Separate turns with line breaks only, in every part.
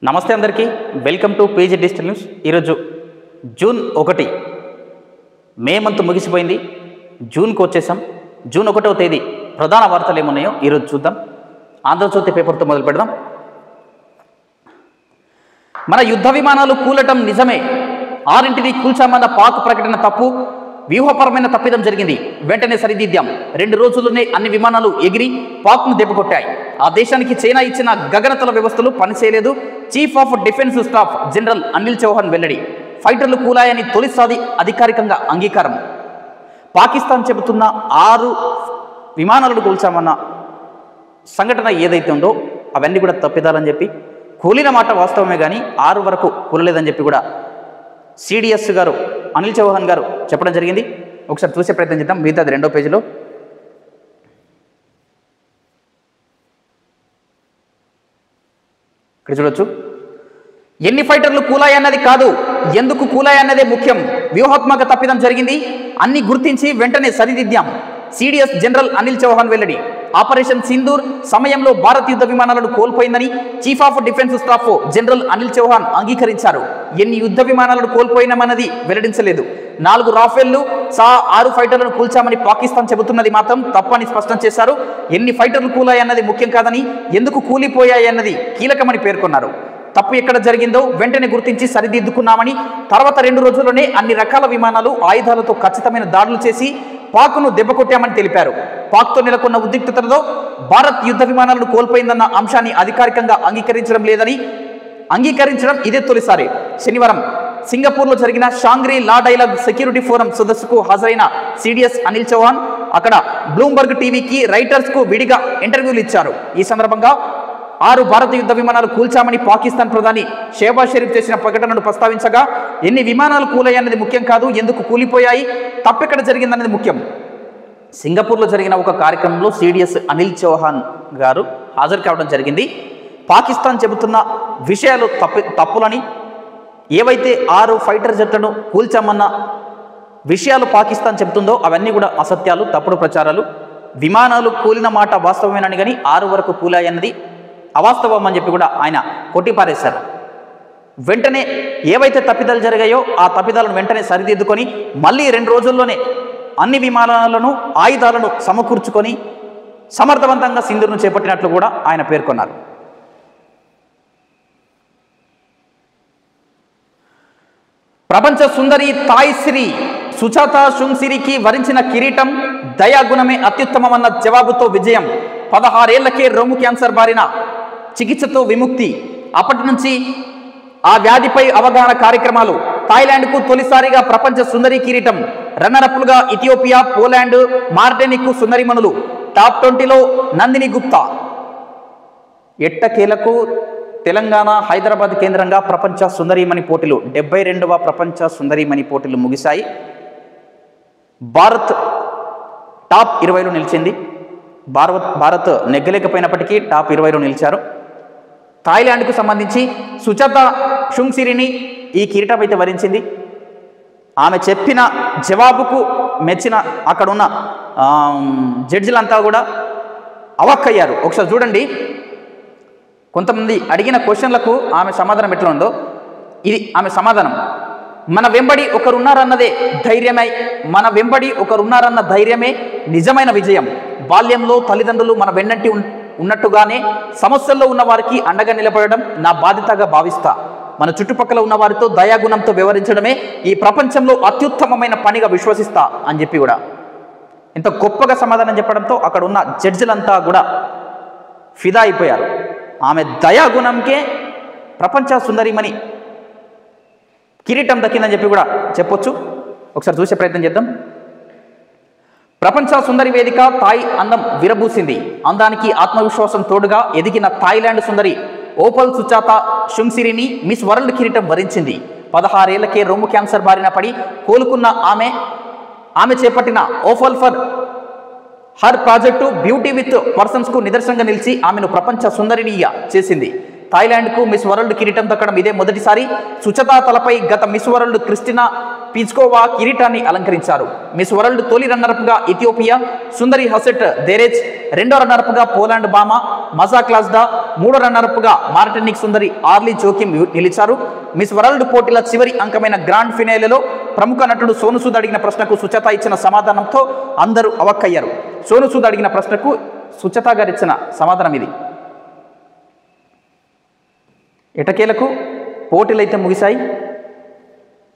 నమస్తే అందరికీ welcome to page digital news. ఈరోజు జూన్ 1 మే మంత్ ముగిసిపోయింది. జూన్కి వచ్చేసాం. జూన్ 1వ తేదీ ప్రధాన వార్తలు ఏమున్నాయో ఈరోజు చూద్దాం. ఆంధ్రజ్యోతి పేపర్తో మొదలు పెడదాం. మన యుద్ధ విమానాలు కూలటం నిజమే, 6ంటిని కూల్చామన్న పాక్ ప్రకటన తప్పు, వ్యూహపరమైన తప్పిదం జరిగింది, వెంటనే సరిదిద్దాం. 2 రోజుల్లోనే అన్ని విమానాలు ఎగిరి పాక్ను దెబ్బకొట్టాయి. ఆ దేశానికి చైనా ఇచ్చిన గగనతల వ్యవస్థలు పనిచేయలేదు. Chief of defence staff general Anil Chauhan వెల్లడి. ఫైటర్లు కూలాయని తొలిసారి అధికారికంగా అంగీకారం. పాకిస్తాన్ చెబుతున్న 6 విమానాలను కూల్చామన్న సంఘటన ఏదైతే ఉందో అవన్నీ కూడా తప్పిదాలని చెప్పి, కూలిన మాట వాస్తవమే కానీ 6 వరకు కూలలేదని చెప్పి కూడా సిడిఎస్ గారు అనిల్ చౌహాన్ గారు చెప్పడం జరిగింది. ఒకసారి చూసే ప్రయత్నం చేద్దాం. మిగతాది 2వ పేజీలో. ఇక్కడ చూడొచ్చు. ఎన్ని ఫైటర్లు కూలాయన్నది కాదు, ఎందుకు కూలాయన్నదే ముఖ్యం. వ్యూహాత్మక తప్పిదం జరిగింది, అన్ని గుర్తించి వెంటనే సరిదిద్దాం. సిడిఎస్ జనరల్ అనిల్ చౌహాన్ వెల్లడి. ఆపరేషన్ సింధూర్ సమయంలో భారత్ యుద్ధ విమానాలను కోల్పోయిందని chief of defence staff general Anil Chauhan అంగీకరించారు. ఎన్ని యుద్ధ విమానాలను కోల్పోయినామన్నది వెల్లడించలేదు. 4 రాఫెల్లు సహా 6 ఫైటర్లను కూల్చామని పాకిస్తాన్ చెబుతున్నది మాత్రం తప్పని స్పష్టం చేశారు. ఎన్ని ఫైటర్లు కూలాయన్నది ముఖ్యం కాదని, ఎందుకు కూలిపోయాయన్నది కీలకమని పేర్కొన్నారు. తప్పు ఎక్కడ జరిగిందో వెంటనే గుర్తించి సరిదిద్దుకున్నామని, తర్వాత 2 రోజుల్లోనే అన్ని రకాల విమానాలు ఆయుధాలతో ఖచ్చితమైన దాడులు చేసి పాక్ను దెబ్బకొట్టామని తెలిపారు. పాక్తో నెలకొన్న ఉద్రిక్తతలో భారత్ యుద్ధ విమానాలను కోల్పోయిందన్న అంశాన్ని అధికారికంగా అంగీకరించడం ఇదే తొలిసారి. శనివారం సింగపూర్లో జరిగిన షాంగ్రీ లా డైలాగ్ సెక్యూరిటీ ఫోరం సదస్సుకు హాజరైన సిడిఎస్ అనిల్ చౌహాన్ అక్కడ బ్లూంబర్గ్ టీవీకి రైటర్స్కు విడిగా ఇంటర్వ్యూలు ఇచ్చారు. ఈ సందర్భంగా 6 భారత యుద్ధ విమానాలు కూల్చామని పాకిస్తాన్ ప్రధాని షెహబాజ్ షరీఫ్ చేసిన ప్రకటనను ప్రస్తావించగా, ఎన్ని విమానాలు కూలయ్యన్నది ముఖ్యం కాదు, ఎందుకు కూలిపోయాయి, తప్పెక్కడ జరిగిందన్నది ముఖ్యం. సింగపూర్లో జరిగిన ఒక కార్యక్రమంలో సిడిఎస్ అనిల్ చౌహాన్ గారు హాజరు కావడం జరిగింది. పాకిస్తాన్ చెబుతున్న విషయాలు తప్పులని, ఏవైతే 6 ఫైటర్ జట్లను కూల్చామన్న విషయాలు పాకిస్తాన్ చెబుతుందో అవన్నీ కూడా అసత్యాలు, తప్పుడు ప్రచారాలు. విమానాలు కూలిన మాట వాస్తవమేనని కానీ 6 వరకు కూలాయన్నది అవాస్తవం అని చెప్పి కూడా ఆయన కొట్టిపారేశారు. వెంటనే ఏవైతే తప్పిదాలు జరిగాయో ఆ తప్పిదాలను వెంటనే సరిదిద్దుకొని మళ్ళీ 2 రోజుల్లోనే అన్ని విమానాలను ఆయుధాలను సమకూర్చుకొని సమర్థవంతంగా సింధూర్ను చేపట్టినట్లు కూడా ఆయన పేర్కొన్నారు. ప్రపంచ సుందరి తాయిశ్రీ సుజాత షుంగ్సిరికి వరించిన కిరీటం దయాగుణమే అత్యుత్తమమన్న జవాబుతో విజయం. 16 ఏళ్లకే రొమ్ము క్యాన్సర్ బారిన చికిత్సతో విముక్తి. అప్పటి నుంచి ఆ వ్యాధిపై అవగాహన కార్యక్రమాలు. థాయిలాండ్కు తొలిసారిగా ప్రపంచ సుందరి కిరీటం. రన్నరప్లుగా ఇథియోపియా, పోలాండ్, మార్టినిక్ సుందరిమణులు. టాప్ 20లో నందిని గుప్తా. ఎట్టకేలకు తెలంగాణ, హైదరాబాద్ కేంద్రంగా ప్రపంచ సుందరీమణి పోటీలు 72వ ప్రపంచ సుందరీమణి పోటీలు ముగిశాయి. భారత్ టాప్ 20లో నిలిచింది. భారత్ నెగ్గలేకపోయినప్పటికీ టాప్ 20లో నిలిచారు. థాయిలాండ్కు సంబంధించి సుజాత షుంగ్సిరిని ఈ కిరీటం అయితే వరించింది. ఆమె చెప్పిన జవాబుకు మెచ్చిన అక్కడున్న జడ్జిలంతా కూడా అవక్కయ్యారు. ఒకసారి చూడండి, కొంతమంది అడిగిన క్వశ్చన్లకు ఆమె సమాధానం ఎట్లా ఉందో ఇది ఆమె సమాధానం. మన వెంబడి ఒకరున్నారన్నదే ధైర్యమై, మన వెంబడి ఒకరున్నారన్న ధైర్యమే నిజమైన విజయం. బాల్యంలో తల్లిదండ్రులు మన వెన్నంటి ఉన్నట్టుగానే సమస్యల్లో ఉన్న వారికి అండగా నిలబడడం నా బాధ్యతగా భావిస్తా. మన చుట్టుపక్కల ఉన్న వారితో దయాగుణంతో వ్యవహరించడమే ఈ ప్రపంచంలో అత్యుత్తమమైన పనిగా విశ్వసిస్తా అని చెప్పి కూడా ఇంత గొప్పగా సమాధానం చెప్పడంతో అక్కడ ఉన్న జడ్జిలంతా కూడా ఫిదా అయిపోయారు. ఆమె దయాగుణంకే ప్రపంచ సుందరిమణి కిరీటం దక్కిందని చెప్పి కూడా చెప్పొచ్చు. ఒకసారి చూసే ప్రయత్నం చేద్దాం. ప్రపంచ సుందరి వేదిక థాయ్ అందం విరబూసింది. అందానికి ఆత్మవిశ్వాసం తోడుగా ఎదిగిన థాయిలాండ్ సుందరి ఓపల్ సుజాత షుంగ్సిరిని మిస్ వరల్డ్ కిరీటం వరించింది. 16 ఏళ్లకే రొమ్ము క్యాన్సర్ బారిన పడి కోలుకున్న ఆమె చేపట్టిన Opal for her project beauty with పర్సన్స్కు నిదర్శనంగా నిలిచి ఆమెను ప్రపంచ సుందరినిగా చేసింది. థాయిలాండ్కు మిస్ వరల్డ్ కిరీటం దక్కడం ఇదే మొదటిసారి. సుజాత తలపై గత మిస్ వరల్డ్ క్రిస్టినా పిజ్కోవా కిరీటాన్ని అలంకరించారు. మిస్ వరల్డ్ తొలి రన్నరప్గా ఇథియోపియా సుందరి హసెట్ దేరేజ్, రెండో రన్నరప్గా పోలాండ్ బామా మజా క్లాస్డా, మూడో రన్నరప్గా మార్టినిక్ సుందరి ఆర్లీ జోకిం నిలిచారు. మిస్ వరల్డ్ పోటీల చివరి అంకమైన గ్రాండ్ ఫినాలేలో ప్రముఖ నటుడు సోను సూద్ అడిగిన ప్రశ్నకు సుచత ఇచ్చిన సమాధానంతో అందరూ అవక్కయ్యారు. సోను సూద్ అడిగిన ప్రశ్నకు సుచత గారు ఇచ్చిన సమాధానం ఇది. ఎటకేలకు పోటీలు అయితే ముగిశాయి.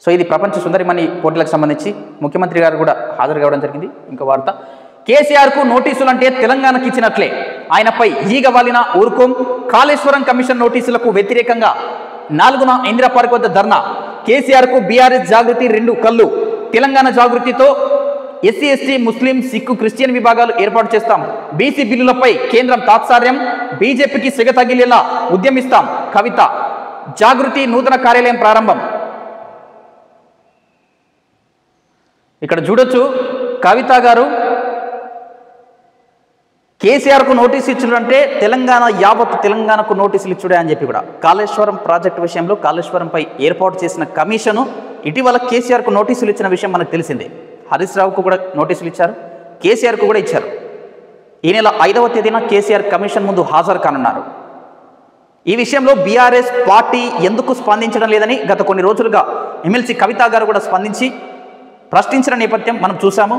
సో ఇది ప్రపంచ సుందరిమణి పోటీలకు సంబంధించి ముఖ్యమంత్రి గారు కూడా హాజరు కావడం జరిగింది. ఇంకో వార్త, కేసీఆర్కు నోటీసులు అంటే తెలంగాణకు ఇచ్చినట్లే, ఆయనపై ఈగ వాలిన ఊరుకోం, కాళేశ్వరం కమిషన్ నోటీసులకు వ్యతిరేకంగా 4న ఇందిరా పార్క్ వద్ద ధర్నా, కేసీఆర్కు బీఆర్ఎస్ జాగృతి 2 కళ్ళు, తెలంగాణ జాగృతితో ఎస్సీ ఎస్టీ ముస్లిం సిక్కు క్రిస్టియన్ విభాగాలు ఏర్పాటు చేస్తాం, బీసీ బిల్లులపై కేంద్రం తాత్సార్యం, బీజేపీకి సిగ తగిలేలా ఉద్యమిస్తాం, కవిత, జాగృతి నూతన కార్యాలయం ప్రారంభం. ఇక్కడ చూడొచ్చు, కవిత గారు కేసీఆర్కు నోటీసు ఇచ్చుడంటే తెలంగాణ యావత్ తెలంగాణకు నోటీసులు ఇచ్చుడే అని చెప్పి కూడా కాళేశ్వరం ప్రాజెక్టు విషయంలో కాళేశ్వరంపై ఏర్పాటు చేసిన కమిషను ఇటీవల కేసీఆర్కు నోటీసులు ఇచ్చిన విషయం మనకు తెలిసిందే. హరీష్ రావుకు కూడా నోటీసులు ఇచ్చారు, కేసీఆర్కు కూడా ఇచ్చారు. ఈ నెల 5వ తేదీన కేసీఆర్ కమిషన్ ముందు హాజరు కానున్నారు. ఈ విషయంలో బీఆర్ఎస్ పార్టీ ఎందుకు స్పందించడం లేదని గత కొన్ని రోజులుగా ఎమ్మెల్సీ కవిత గారు కూడా స్పందించి ప్రశ్నించిన నేపథ్యం మనం చూసాము.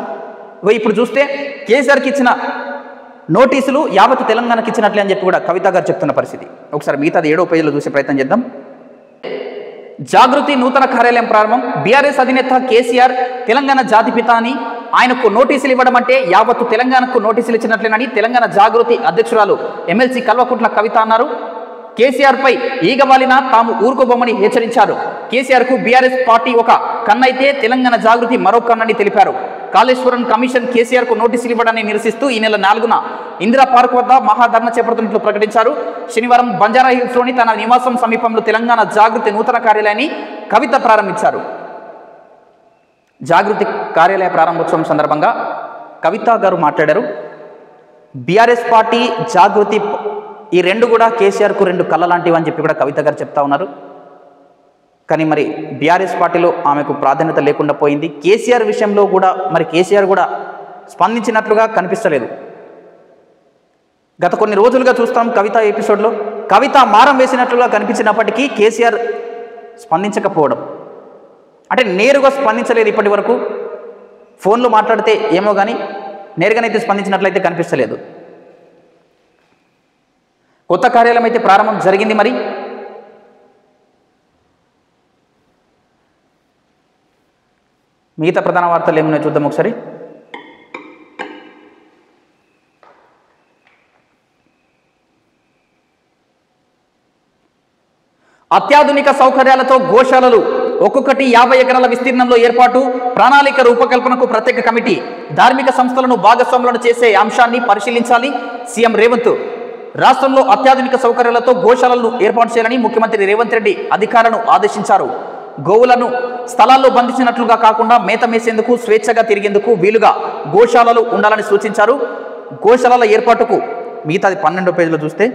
ఇప్పుడు చూస్తే కేసీఆర్కి ఇచ్చిన నోటీసులు యావత్ తెలంగాణకి ఇచ్చినట్లే అని చెప్పి కూడా కవిత గారు చెప్తున్న పరిస్థితి. ఒకసారి మిగతాది 7వ పేజీలో చూసే ప్రయత్నం చేద్దాం. జాగృతి నూతన కార్యాలయం ప్రారంభం, బీఆర్ఎస్ అధినేత కేసీఆర్ తెలంగాణ జాతిపిత అని ఆయనకు నోటీసులు ఇవ్వడం అంటే యావత్తు తెలంగాణకు నోటీసులు ఇచ్చినట్లేనని తెలంగాణ జాగృతి అధ్యక్షురాలు ఎమ్మెల్సీ కల్వకుంట్ల కవిత అన్నారు. కేసీఆర్పై ఈగ వాలినా తాము ఊరుకోబోమని హెచ్చరించారు. కేసీఆర్కు బీఆర్ఎస్ పార్టీ ఒక కన్నైతే తెలంగాణ జాగృతి మరో కన్నని తెలిపారు. కాళేశ్వరం కమిషన్ కేసీఆర్కు నోటీసులు ఇవ్వడాన్ని నిరసిస్తూ ఈ నెల 4న ఇందిరా పార్క్ వద్ద మహాధర్నా చేపడుతున్నట్లు ప్రకటించారు. శనివారం బంజారా హిల్స్లోని తన నివాసం సమీపంలో తెలంగాణ జాగృతి నూతన కార్యాలయాన్ని కవిత ప్రారంభించారు. జాగృతి కార్యాలయ ప్రారంభోత్సవం సందర్భంగా కవిత గారు మాట్లాడారు. బీఆర్ఎస్ పార్టీ జాగృతి ఈ 2 కూడా కేసీఆర్కు 2 కళ్ళ లాంటివి అని చెప్పి కూడా కవిత గారు చెప్తా ఉన్నారు. కానీ మరి బీఆర్ఎస్ పార్టీలో ఆమెకు ప్రాధాన్యత లేకుండా పోయింది. కేసీఆర్ విషయంలో కూడా మరి కేసీఆర్ కూడా స్పందించినట్లుగా కనిపిస్తలేదు. గత కొన్ని రోజులుగా చూస్తాం కవిత ఎపిసోడ్లో కవిత మారం వేసినట్లుగా కనిపించినప్పటికీ కేసీఆర్ స్పందించకపోవడం, అంటే నేరుగా స్పందించలేదు. ఇప్పటి వరకు ఫోన్లో మాట్లాడితే ఏమో కానీ నేరుగానైతే స్పందించినట్లయితే కనిపిస్తలేదు. కొత్త కార్యాలయం అయితే ప్రారంభం జరిగింది. మరి మిగతా ప్రధాన వార్తలు ఏమున్నాయో చూద్దాం ఒకసారి. అత్యాధునిక సౌకర్యాలతో గోశాలలు ఒక్కొక్కటి 50 ఎకరాల విస్తీర్ణంలో ఏర్పాటు, ప్రణాళిక రూపకల్పనకు ప్రత్యేక కమిటీ, ధార్మిక సంస్థలను భాగస్వాములను చేసే అంశాన్ని పరిశీలించాలి సీఎం రేవంత్. రాష్ట్రంలో అత్యాధునిక సౌకర్యాలతో గోశాలలను ఏర్పాటు చేయాలని ముఖ్యమంత్రి రేవంత్ రెడ్డి అధికారులను ఆదేశించారు. గోవులను స్థలాల్లో బంధించినట్లుగా కాకుండా మేత మేసేందుకు స్వేచ్ఛగా తిరిగేందుకు వీలుగా గోశాలలు ఉండాలని సూచించారు. గోశాలల ఏర్పాటుకు మిగతాది 12వ పేజీలో చూస్తే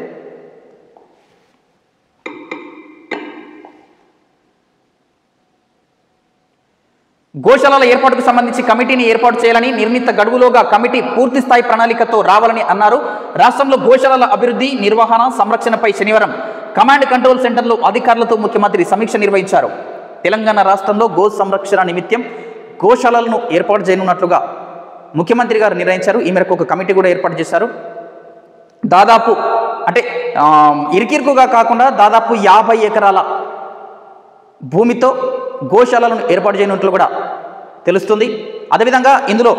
గోశాలల ఏర్పాటుకు సంబంధించి కమిటీని ఏర్పాటు చేయాలని, నిర్ణీత గడువులోగా కమిటీ పూర్తి స్థాయి ప్రణాళికతో రావాలని అన్నారు. రాష్ట్రంలో గోశాలల అభివృద్ధి, నిర్వహణ, సంరక్షణపై శనివారం కమాండ్ కంట్రోల్ సెంటర్లో అధికారులతో ముఖ్యమంత్రి సమీక్ష నిర్వహించారు. తెలంగాణ రాష్ట్రంలో గో సంరక్షణ నిమిత్తం గోశాలలను ఏర్పాటు చేయనున్నట్లుగా ముఖ్యమంత్రి గారు నిర్ణయించారు. ఈ మేరకు ఒక కమిటీ కూడా ఏర్పాటు చేశారు. దాదాపు అంటే ఇరికిరుకుగా కాకుండా దాదాపు 50 ఎకరాల భూమితో గోశాలలను ఏర్పాటు చేయనున్నట్లు కూడా తెలుస్తుంది. అదేవిధంగా ఇందులో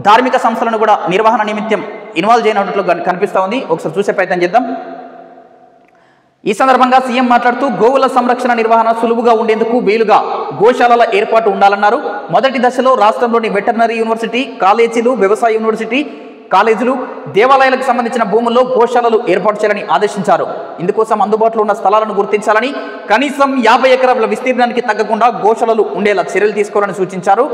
ధార్మిక సంస్థలను కూడా నిర్వహణ నిమిత్తం ఇన్వాల్వ్ చేయనట్లు కనిపిస్తూ ఉంది. ఒకసారి చూసే ప్రయత్నం చేద్దాం. ఈ సందర్భంగా సీఎం మాట్లాడుతూ గోవుల సంరక్షణ నిర్వహణ సులువుగా ఉండేందుకు వీలుగా గోశాలల ఏర్పాటు ఉండాలన్నారు. మొదటి దశలో రాష్ట్రంలోని వెటర్నరీ యూనివర్సిటీ కాలేజీలు, వ్యవసాయ యూనివర్సిటీ కాలేజీలు, దేవాలయాలకు సంబంధించిన భూముల్లో గోశాలలు ఏర్పాటు చేయాలని ఆదేశించారు. ఇందుకోసం అందుబాటులో ఉన్న స్థలాలను గుర్తించాలని, కనీసం 50 ఎకరాల విస్తీర్ణానికి తగ్గకుండా గోశాలలు ఉండేలా చర్యలు తీసుకోవాలని సూచించారు.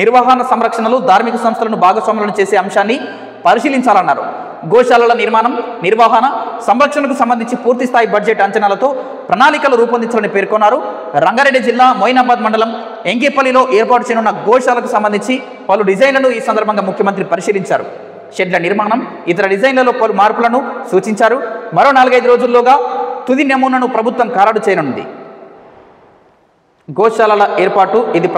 నిర్వహణ సంరక్షణలో ధార్మిక సంస్థలను భాగస్వాములను చేసే అంశాన్ని పరిశీలించాలన్నారు. గోశాలల నిర్మాణం, నిర్వహణ, సంరక్షణకు సంబంధించి పూర్తి స్థాయి బడ్జెట్ అంచనాలతో ప్రణాళికలు రూపొందించాలని పేర్కొన్నారు. రంగారెడ్డి జిల్లా మొయినాబాద్ మండలం ఎంకేపల్లిలో ఏర్పాటు చేయనున్న గోశాలకు సంబంధించి పలు డిజైన్లను ఈ సందర్భంగా ముఖ్యమంత్రి పరిశీలించారు. షెడ్ల నిర్మాణం, ఇతర డిజైన్లలో పలు మార్పులను సూచించారు. మరో 4-5 రోజుల్లోగా తుది నమూనాను ప్రభుత్వం ఖరారు చేయనుంది. గోశాలల ఏర్పాటు ఇది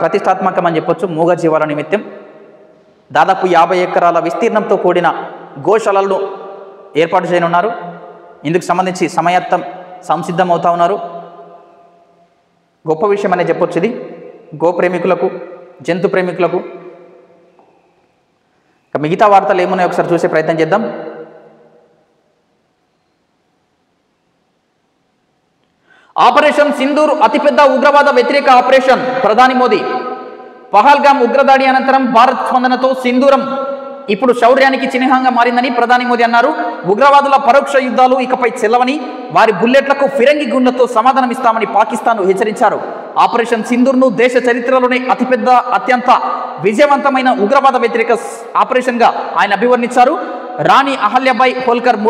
ప్రతిష్టాత్మకమని చెప్పొచ్చు. మూగజీవాల నిమిత్తం దాదాపు 50 ఎకరాల విస్తీర్ణంతో కూడిన గోశాలలను ఏర్పాటు చేయనున్నారు. ఇందుకు సంబంధించి సంసిద్ధం అవుతా ఉన్నారు. గొప్ప విషయం అనే చెప్పొచ్చు ఇది గో ప్రేమికులకు, జంతు ప్రేమికులకు. మిగతా వార్తలు ఏమున్నాయో ఒకసారి చూసే ప్రయత్నం చేద్దాం. ఆపరేషన్ సింధూర్ అతిపెద్ద ఉగ్రవాద వ్యతిరేక ఆపరేషన్. ప్రధాని మోదీ. పహల్గామ్ ఉగ్రదాడి అనంతరం భారత్ స్పందనతో సింధూరం ఇప్పుడు శౌర్యానికి చిహ్నంగా మారిందని ప్రధాని మోదీ అన్నారు. ఉగ్రవాదుల పరోక్ష యుద్ధాలు ఇకపై చెల్లవని, వారి బుల్లెట్లకు ఫిరంగి గుండ్లతో సమాధానమిస్తామని పాకిస్తాన్ హెచ్చరించారు. ఆపరేషన్ సింధూర్ను దేశ చరిత్రలోనే అత్యంత విజయవంతమైన ఉగ్రవాద వ్యతిరేక ఆపరేషన్గా ఆయన అభివర్ణించారు. రాణి అహల్యాబాయి హోల్కర్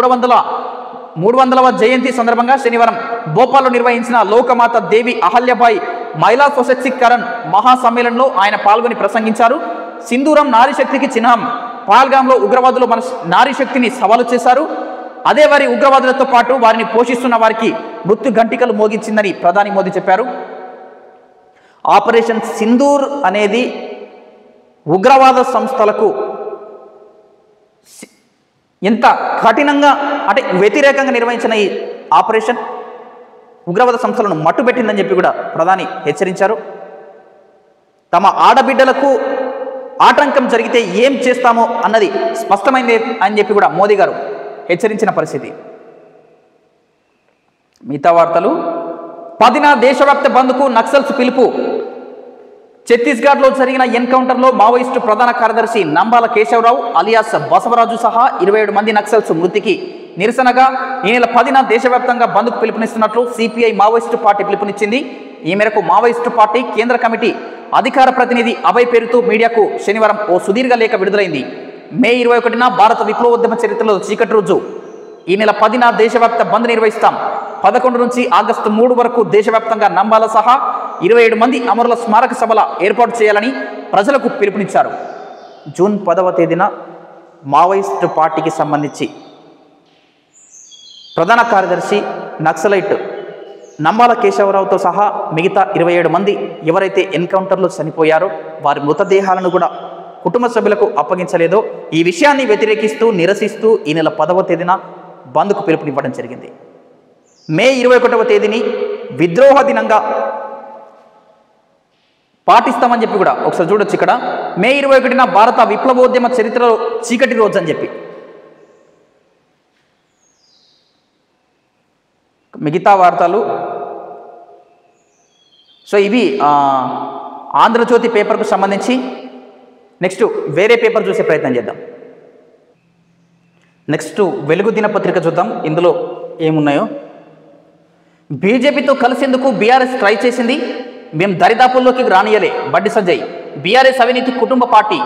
300వ జయంతి సందర్భంగా శనివారం భోపాల్లో నిర్వహించిన లోకమాత దేవి అహల్యాబాయి మహిళా సశక్తీకరణ మహాసమ్మేళనంలో ఆయన పాల్గొని ప్రసంగించారు. సింధూరం నారీ శక్తికి చిహ్నం. పహల్గామ్లో ఉగ్రవాదులు మన నారీ శక్తిని సవాలు చేశారు. అదే వారి ఉగ్రవాదులతో పాటు వారిని పోషిస్తున్న వారికి మృత్యు గంటికలు మోగించిందని ప్రధాని మోదీ చెప్పారు. ఆపరేషన్ సింధూర్ అనేది ఉగ్రవాద సంస్థలకు ఎంత కఠినంగా అంటే వ్యతిరేకంగా నిర్వహించిన ఈ ఆపరేషన్ ఉగ్రవాద సంస్థలను మట్టుబెట్టిందని చెప్పి కూడా ప్రధాని హెచ్చరించారు. తమ ఆడబిడ్డలకు ఆటంకం జరిగితే ఏం చేస్తామో అన్నది స్పష్టమైంది అని చెప్పి కూడా మోదీ గారు హెచ్చరించిన పరిస్థితి. మిగతా వార్తలు. 10న దేశవ్యాప్త బంద్కు నక్సల్స్ పిలుపు. ఛత్తీస్గఢ్లో జరిగిన ఎన్కౌంటర్లో మావోయిస్టు ప్రధాన కార్యదర్శి నంబాల కేశవరావు అలియాస్ బసవరాజు సహా 27 మంది నక్సల్స్ మృతికి నిరసనగా ఈ నెల 10న దేశవ్యాప్తంగా బంద్కు పిలుపునిస్తున్నట్లు సిపిఐ మావోయిస్టు పార్టీ పిలుపునిచ్చింది. ఈ మేరకు మావోయిస్టు పార్టీ కేంద్ర కమిటీ అధికార ప్రతినిధి అభయ్ పేరుతో మీడియాకు శనివారం ఓ సుదీర్ఘ లేఖ విడుదలైంది. మే 21న భారత విప్లవోద్యమ చరిత్రలో చీకటి రోజు. ఈ నెల 10న దేశవ్యాప్త బంద్ నిర్వహిస్తాం. 11 నుంచి ఆగస్టు 3 వరకు దేశవ్యాప్తంగా నంబాల సహా 27 మంది అమరుల స్మారక సభల ఏర్పాటు చేయాలని ప్రజలకు పిలుపునిచ్చారు. జూన్ 10వ తేదీన మావోయిస్టు పార్టీకి సంబంధించి ప్రధాన కార్యదర్శి నక్సలైట్ నంబాల కేశవరావుతో సహా మిగతా 27 మంది ఎవరైతే ఎన్కౌంటర్లో చనిపోయారో వారి మృతదేహాలను కూడా కుటుంబ సభ్యులకు అప్పగించలేదో ఈ విషయాన్ని వ్యతిరేకిస్తూ నిరసిస్తూ ఈ నెల 10వ తేదీన బంద్కు పిలుపునివ్వడం జరిగింది. మే 21వ తేదీని విద్రోహ దినంగా పాటిస్తామని చెప్పి కూడా ఒకసారి చూడొచ్చు. ఇక్కడ మే 21న భారత విప్లవోద్యమ చరిత్రలో చీకటి రోజు అని చెప్పి. మిగతా వార్తలు. సో ఇవి ఆంధ్రజ్యోతి పేపర్కు సంబంధించి. నెక్స్ట్ వేరే పేపర్ చూసే ప్రయత్నం చేద్దాం. నెక్స్ట్ వెలుగు దినపత్రిక చూద్దాం. ఇందులో ఏమున్నాయో. బీజేపీతో కలిసేందుకు బీఆర్ఎస్ ట్రై చేసింది, మేము దరిదాపుల్లోకి రానియలే. బండి సంజయ్. బీఆర్ఎస్ అవినీతి కుటుంబ పార్టీ,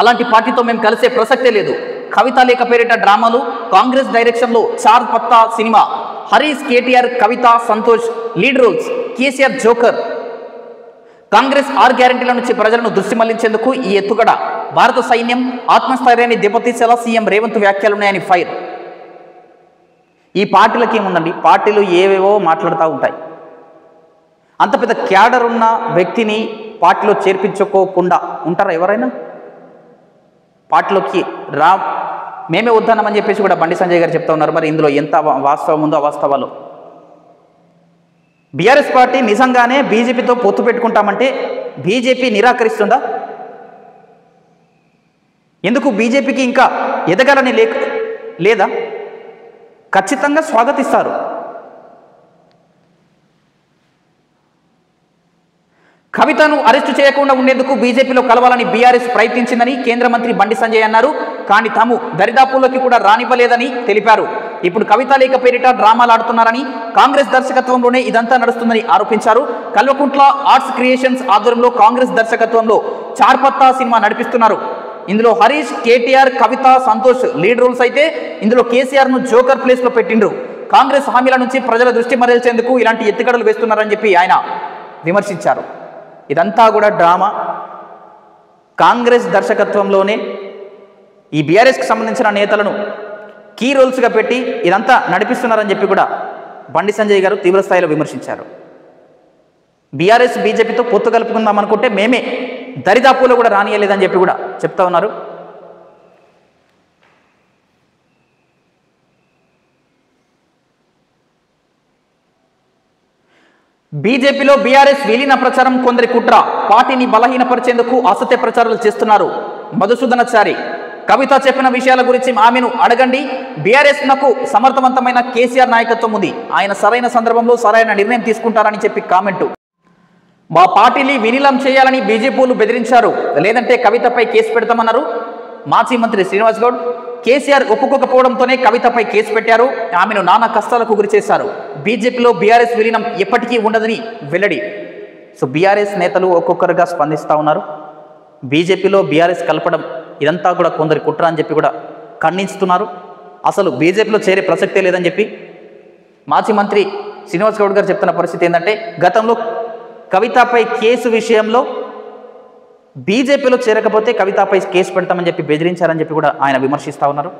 అలాంటి పార్టీతో మేము కలిసే ప్రసక్తే లేదు. కవిత లేఖ పేరిట డ్రామాలు, కాంగ్రెస్ డైరెక్షన్లో Char Patta cinema, Harish, KTR, Kavitha, Santosh lead roles, KCR joker. Congress 6 గ్యారెంటీల నుంచి ప్రజలను దృష్టి మళ్లించేందుకు ఈ ఎత్తుగడ. భారత సైన్యం ఆత్మస్థైర్యాన్ని దెబ్బతీసేలా సీఎం రేవంత్ వ్యాఖ్యలున్నాయని ఫైర్. ఈ పార్టీలకి ఏముందండి, పార్టీలు ఏవేవో మాట్లాడుతూ ఉంటాయి. అంత పెద్ద క్యాడర్ ఉన్న వ్యక్తిని పార్టీలో చేర్పించుకోకుండా ఉంటారా ఎవరైనా? పార్టీలోకి మేమే వద్దామని చెప్పేసి కూడా బండి సంజయ్ గారు చెప్తా ఉన్నారు. మరి ఇందులో ఎంత వాస్తవం ఉందో అవాస్తవాలు. బీఆర్ఎస్ పార్టీ నిజంగానే బీజేపీతో పొత్తు పెట్టుకుంటామంటే బీజేపీ నిరాకరిస్తుందా? ఎందుకు బీజేపీకి ఇంకా ఎదగాలని లేదా? ఖచ్చితంగా స్వాగతిస్తారు. కవితను అరెస్టు చేయకుండా ఉండేందుకు బీజేపీలో కలవాలని బీఆర్ఎస్ ప్రయత్నించిందని కేంద్ర మంత్రి బండి సంజయ్ అన్నారు. కానీ తాము దరిదాపుల్లోకి కూడా రానివ్వలేదని తెలిపారు. ఇప్పుడు కవిత లేఖ పేరిట డ్రామాలు ఆడుతున్నారని, కాంగ్రెస్ దర్శకత్వంలోనే ఇదంతా నడుస్తుందని ఆరోపించారు. కల్వకుంట్ల ఆర్ట్స్ క్రియేషన్స్ ఆధ్వర్యంలో కాంగ్రెస్ దర్శకత్వంలో చార్పత్తా సినిమా నడిపిస్తున్నారు. ఇందులో హరీష్, కేటీఆర్, కవిత, సంతోష్ లీడ్ రోల్స్ అయితే ఇందులో కేసీఆర్ను జోకర్ ప్లేస్లో పెట్టిండ్రు. కాంగ్రెస్ హామీల నుంచి ప్రజల దృష్టి మరల్చేందుకు ఇలాంటి ఎత్తుగడలు వేస్తున్నారని చెప్పి ఆయన విమర్శించారు. ఇదంతా కూడా డ్రామా. కాంగ్రెస్ దర్శకత్వంలోనే ఈ బీఆర్ఎస్కి సంబంధించిన నేతలను కీ రోల్స్గా పెట్టి ఇదంతా నడిపిస్తున్నారని చెప్పి కూడా బండి సంజయ్ గారు తీవ్రస్థాయిలో విమర్శించారు. బీఆర్ఎస్ బీజేపీతో పొత్తు కలుపుకుందాం అనుకుంటే మేమే దరిదాపులో కూడా రానియలేదని చెప్పి కూడా చెప్తా ఉన్నారు. బీజేపీలో బీఆర్ఎస్ విలీన ప్రచారం కొందరి కుట్ర, పార్టీని బలహీనపరిచేందుకు అసత్య ప్రచారాలు చేస్తున్నారు. మధుసూదనాచారి, కవిత చెప్పిన విషయాల గురించి ఆమెను అడగండి. బీఆర్ఎస్ నకు సమర్థవంతమైన కేసీఆర్ నాయకత్వం ఉంది, ఆయన సరైన సందర్భంలో సరైన నిర్ణయం తీసుకుంటారని చెప్పి కామెంటు. మా పార్టీని విలీనం చేయాలని బీజేపీలు బెదిరించారు, లేదంటే కవితపై కేసు పెడతామన్నారు మాజీ మంత్రి శ్రీనివాస్ గౌడ్. కేసీఆర్ ఒప్పుకోకపోవడంతోనే కవితపై కేసు పెట్టారు, ఆమెను నానా కష్టాలకు గురి చేశారు. బీజేపీలో బీఆర్ఎస్ విలీనం ఎప్పటికీ ఉండదని వెల్లడి. సో బీఆర్ఎస్ నేతలు ఒక్కొక్కరుగా స్పందిస్తూ ఉన్నారు. బీజేపీలో బీఆర్ఎస్ కలపడం ఇదంతా కూడా కొందరి కుట్ర అని చెప్పి కూడా ఖండిస్తున్నారు. అసలు బీజేపీలో చేరే ప్రసక్తే లేదని చెప్పి మాజీ మంత్రి శ్రీనివాస్ గౌడ్ గారు చెప్తున్న పరిస్థితి ఏంటంటే, గతంలో కవితపై కేసు విషయంలో బీజేపీలో చేరకపోతే కవితపై కేసు పెడతామని చెప్పి బెదిరించారని చెప్పి కూడా ఆయన విమర్శిస్తూ ఉన్నారు.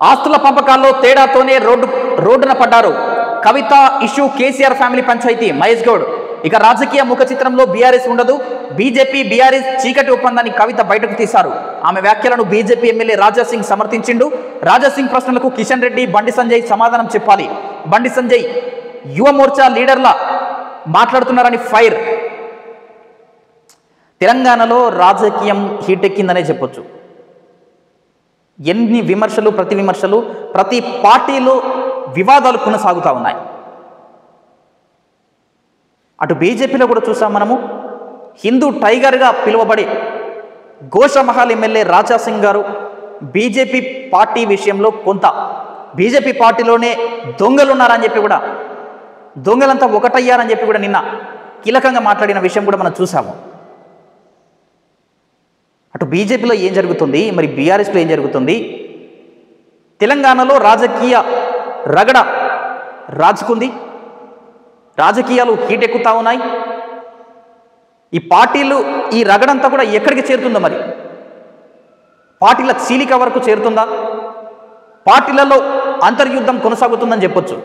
ఆస్తుల పంపకాల్లో తేడాతోనే రోడ్డున పడ్డారు. కవిత ఇష్యూ కేసీఆర్ ఫ్యామిలీ పంచాయతీ మహేష్ గౌడ్. ఇక రాజకీయ ముఖ చిత్రంలో బీఆర్ఎస్ ఉండదు, బీజేపీ బీఆర్ఎస్ చీకటి ఒప్పందాన్ని కవిత బయటకు తీశారు. ఆమె వ్యాఖ్యలను బీజేపీ ఎమ్మెల్యే రాజాసింగ్ సమర్థించిండు. రాజాసింగ్ ప్రశ్నలకు కిషన్ రెడ్డి, బండి సంజయ్ సమాధానం చెప్పాలి. బండి సంజయ్ యువ మోర్చా లీడర్ల మాట్లాడుతున్నారని ఫైర్. తెలంగాణలో రాజకీయం హీటెక్కిందనే చెప్పొచ్చు. ఎన్ని విమర్శలు, ప్రతి విమర్శలు, ప్రతి పార్టీలో వివాదాలు కొనసాగుతూ ఉన్నాయి. అటు బీజేపీలో కూడా చూసాం మనము. హిందూ టైగర్గా పిలువబడే గోషమహల్ ఎమ్మెల్యే రాజాసింగ్ గారు బీజేపీ పార్టీ విషయంలో కొంత బీజేపీ పార్టీలోనే దొంగలున్నారని చెప్పి కూడా, దొంగలంతా ఒకటయ్యారని చెప్పి కూడా నిన్న కీలకంగా మాట్లాడిన విషయం కూడా మనం చూసాము. అటు బీజేపీలో ఏం జరుగుతుంది, మరి బీఆర్ఎస్లో ఏం జరుగుతుంది? తెలంగాణలో రాజకీయ రగడ రాజుకుంది, రాజకీయాలు హీటెక్కుతా ఉన్నాయి. ఈ పార్టీలు, ఈ రగడంతా కూడా ఎక్కడికి చేరుతుందో, మరి పార్టీల చీలిక వరకు చేరుతుందా, పార్టీలలో అంతర్యుద్ధం కొనసాగుతుందని చెప్పొచ్చు.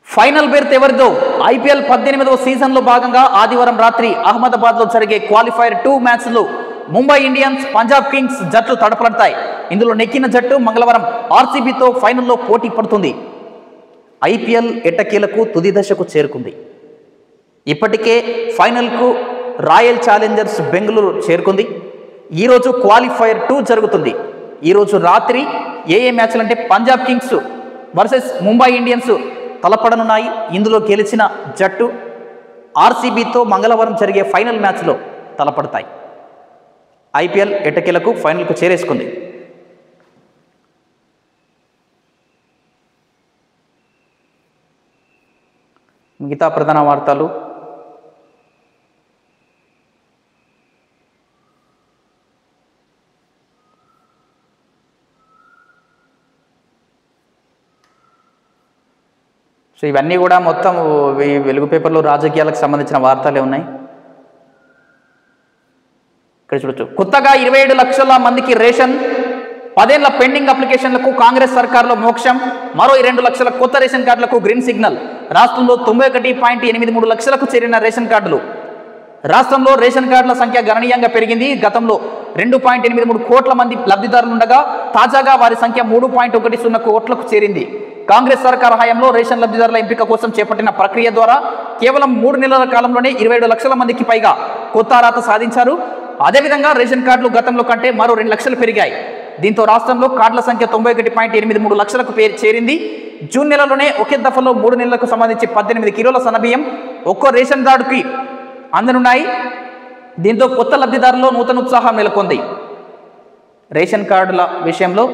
ఫైనల్ బెర్త్ ఎవరిదో? ఐపీఎల్ 18వ సీజన్లో భాగంగా ఆదివారం రాత్రి అహ్మదాబాద్లో జరిగే క్వాలిఫైర్ 2 మ్యాచ్లు ముంబై ఇండియన్స్, పంజాబ్ కింగ్స్ జట్లు తడపడతాయి. ఇందులో నెక్కిన జట్టు మంగళవారం ఆర్సీబీతో ఫైనల్లో పోటీ పడుతుంది. ఐపీఎల్ ఎట్టకేలకు తుది దశకు చేరుకుంది. ఇప్పటికే ఫైనల్కు రాయల్ ఛాలెంజర్స్ బెంగళూరు చేరుకుంది. ఈరోజు క్వాలిఫైర్ 2 జరుగుతుంది. ఈరోజు రాత్రి ఏ మ్యాచ్లు అంటే Punjab Kings versus Mumbai Indians తలపడనున్నాయి. ఇందులో గెలిచిన జట్టు ఆర్సీబీతో మంగళవారం జరిగే ఫైనల్ మ్యాచ్లో తలపడతాయి. ఐపీఎల్ ఎట్టకేలకు ఫైనల్కు చేరేసుకుంది. మిగతా ప్రధాన వార్తలు. సో ఇవన్నీ కూడా మొత్తం వెలుగు పేపర్లో రాజకీయాలకు సంబంధించిన వార్తలే ఉన్నాయి. ఇక్కడ చూడొచ్చు. కొత్తగా 27 లక్షల మందికి రేషన్, 10 ఏళ్ల పెండింగ్ అప్లికేషన్లకు కాంగ్రెస్ సర్కార్లో మోక్షం, మరో 2 లక్షల కొత్త రేషన్ కార్డులకు గ్రీన్ సిగ్నల్. రాష్ట్రంలో 91.83 లక్షలకు చేరిన రేషన్ కార్డులు. రాష్ట్రంలో రేషన్ కార్డుల సంఖ్య గణనీయంగా పెరిగింది. గతంలో 2.83 కోట్ల మంది లబ్ధిదారులుండగా తాజాగా వారి సంఖ్య 3.10 కోట్లకు చేరింది. కాంగ్రెస్ సర్కార్ హయాంలో రేషన్ లబ్ధిదారుల ఎంపిక కోసం చేపట్టిన ప్రక్రియ ద్వారా కేవలం 3 నెలల కాలంలోనే 27 లక్షల మందికి పైగా కొత్త అర్హత సాధించారు. అదేవిధంగా రేషన్ కార్డులు గతంలో కంటే మరో 2 లక్షలు పెరిగాయి. దీంతో రాష్ట్రంలో కార్డుల సంఖ్య 91.83 లక్షలకు చేరింది. జూన్ నెలలోనే ఒకే దఫలో 3 నెలలకు సంబంధించి 18 కిలోల సన్నబియ్యం ఒక్కో రేషన్ కార్డుకి అందనున్నాయి. దీంతో కొత్త లబ్ధిదారుల్లో నూతన ఉత్సాహం నెలకొంది. రేషన్ కార్డుల విషయంలో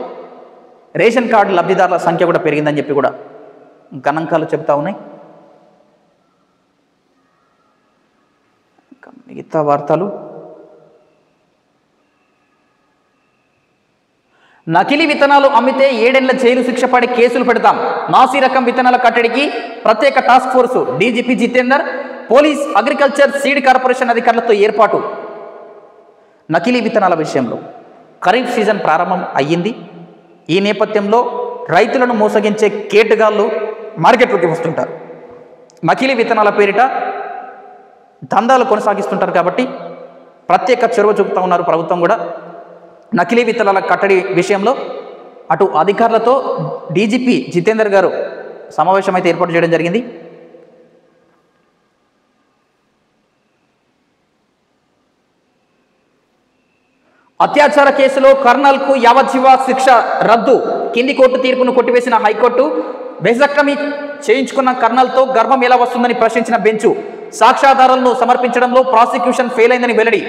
రేషన్ కార్డు లబ్ధిదారుల సంఖ్య కూడా పెరిగిందని చెప్పి కూడా గణాంకాలు చెప్తా ఉన్నాయి. మిగతా వార్తలు. నకిలీ విత్తనాలు అమ్మితే 7 ఏళ్ల జైలు శిక్ష పడి కేసులు పెడతాం. నాసి రకం విత్తనాల కట్టడికి ప్రత్యేక task force DGP Jitender, police, agriculture, seed corporation అధికారులతో ఏర్పాటు. నకిలీ విత్తనాల విషయంలో ఖరీఫ్ సీజన్ ప్రారంభం అయ్యింది. ఈ నేపథ్యంలో రైతులను మోసగించే కేటుగాళ్ళు మార్కెట్లోకి వస్తుంటారు. నకిలీ విత్తనాల పేరిట దందాలు కొనసాగిస్తుంటారు. కాబట్టి ప్రత్యేక చొరవ చూపుతూ ఉన్నారు ప్రభుత్వం కూడా. నకిలీ విత్తనాల కట్టడి విషయంలో అటు అధికారులతో డీజీపీ జితేందర్ గారు సమావేశం అయితే ఏర్పాటు చేయడం జరిగింది. అత్యాచార కేసులో కర్నల్కు యావజ్జీవ శిక్ష రద్దు. కింది కోర్టు తీర్పును కొట్టివేసిన హైకోర్టు. వెజెక్టమీ చేయించుకున్న కర్నల్తో గర్భం ఎలా వస్తుందని ప్రశ్నించిన బెంచ్ సాక్ష్యాధారాలను సమర్పించడంలో ప్రాసిక్యూషన్ ఫెయిల్ అయిందని వెల్లడి.